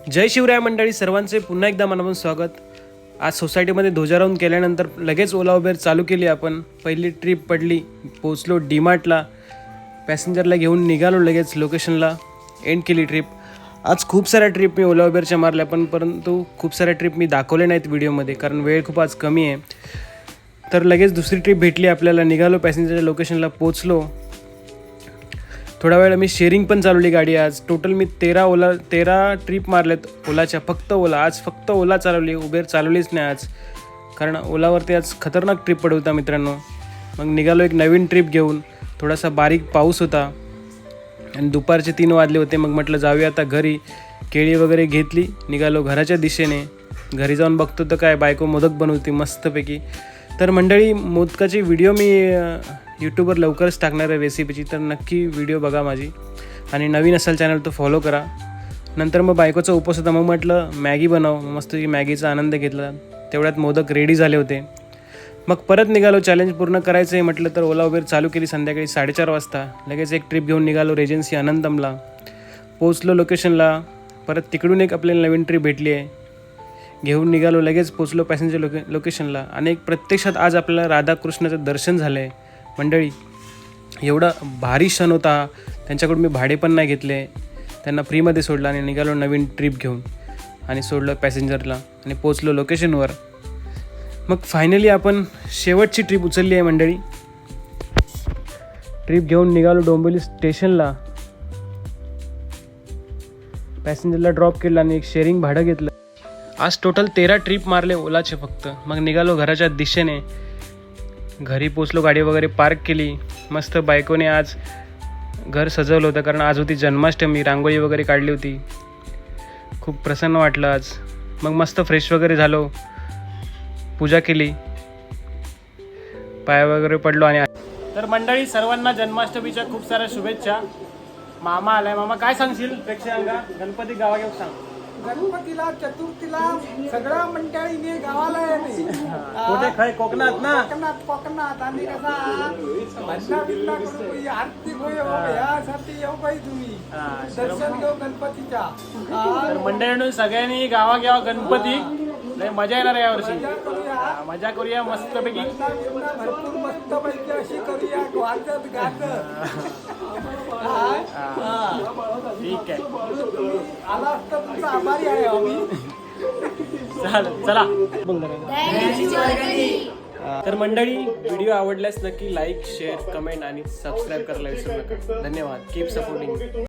जय शिवराय मंडळी, सर्वांचे पुन्हा एकदा मनापासून स्वागत. आज सोसायटीमध्ये ध्वजारोहण केल्यानंतर लगेच ओला उबेर चालू केली. आपण पहिली ट्रिप पडली, पोचलो डीमार्टला, पॅसेंजरला घेऊन निघालो, लगेच लोकेशनला एंड केली ट्रिप. आज खूप साऱ्या ट्रिप मी ओला उबेरच्या मारल्या, परंतु खूप साऱ्या ट्रिप मी दाखवले नाहीत व्हिडिओमध्ये, कारण वेळ खूप आज कमी आहे. तर लगेच दुसरी ट्रिप भेटली आपल्याला, निघालो पॅसेंजरच्या लोकेशनला पोचलो. थोडा वेळ मी शेअरिंग पण चालवली गाडी. आज टोटल मी 13 ट्रिप मारल्यात ओलाच्या, फक्त ओला. आज फक्त ओला चालवली, उबेर चालवलीच नाही आज, कारण ओलावरती आज खतरनाक ट्रिप पडवता मित्रांनो. मग निघालो एक नवीन ट्रिप घेऊन. थोडासा बारीक पाऊस होता आणि दुपारचे 3 वाजले होते. मग म्हटलं जाऊया आता घरी. केळी वगैरे घेतली, निघालो घराच्या दिशेने. घरी जाऊन बघतो तर काय, बायको मोदक बनवती मस्तपैकी. तर मंडळी, मोदकाची व्हिडिओ मी यूट्यूबवर लवकरच टाकणार आहे रेसिपीची, तर नक्की व्हिडिओ बघा माझी. आणि नवीन असेल चॅनल तो फॉलो करा. नंतर मग बायकोचा उपवास होता, मग म्हटलं मॅगी बनव. मस्त मॅगीचा आनंद घेतला. तेवढ्यात मोदक रेडी झाले होते. मग परत निघालो, चॅलेंज पूर्ण करायचं आहे म्हटलं, तर ओला उबेर चालू केली. संध्याकाळी 4:30 वाजता लगेच एक ट्रिप घेऊन निघालो रेजन्सी आनंदमला. पोचलो लोकेशनला. परत तिकडून एक आपल्याला नवीन ट्रिप भेटली आहे, घेऊन निघालो. लगेच पोचलो पॅसेंजर लोकेशनला. आणि प्रत्यक्षात आज आपल्याला राधाकृष्णाचं दर्शन झालं आहे मंडळी. एवढा भारी क्षण होता. त्यांच्याकडून मी भाडे पण नाही घेतले, त्यांना फ्रीमध्ये सोडलं आणि निघालो नवीन ट्रिप घेऊन. आणि सोडलं पॅसेंजरला आणि पोचलो लोकेशनवर. मग फायनली आपण शेवटची ट्रिप उचलली आहे मंडळी. ट्रिप घेऊन निघालो डोंबिवली स्टेशनला. पॅसेंजरला ड्रॉप केलं आणि एक शेअरिंग भाडं घेतलं. आज टोटल 13 ट्रिप मारले ओलाचे फक्त. मग निघालो घराच्या दिशेने. घरी पोचलो, गाडी वगैरे पार्क केली. मस्त बायकोने आज घर सजवलं होतं, कारण आज होती जन्माष्टमी. रांगोळी वगैरे काढली होती. खूप प्रसन्न वाटलं आज. मग मस्त फ्रेश वगैरे झालो, पूजा केली, पाय वगैरे पडलो. आणि तर मंडळी, सर्वांना जन्माष्टमीच्या खूप साऱ्या शुभेच्छा. मामा आलाय. मामा काय सांगशील प्रेक्षकांना? गणपती गावा घेऊन सांग. गणपतीला, चतुर्थीला सगळ्या मंडळीने गावाला येणे. कुठे खय? कोकणात ना? कोकणात आणि कसा भजना बिजना करून आरती होय यासाठी येऊ पाहिजे तुम्ही, दर्शन घेऊ गणपतीच्या. तर मंडळींनी सगळ्यांनी गावा घ्यावा गणपती. लय मजा येणार या वर्षी. मजा करूया मस्तपैकी. भरपूर मस्तपैकी अशी करूया, वाजत गाजत. ठीक आहे, आला असता तुमचा आभारी आहे आम्ही. चला. तर मंडळी, व्हिडिओ आवडल्यास नक्की लाईक, शेअर, कमेंट आणि सबस्क्राईब करायला विसरू नका. धन्यवाद. Keep supporting.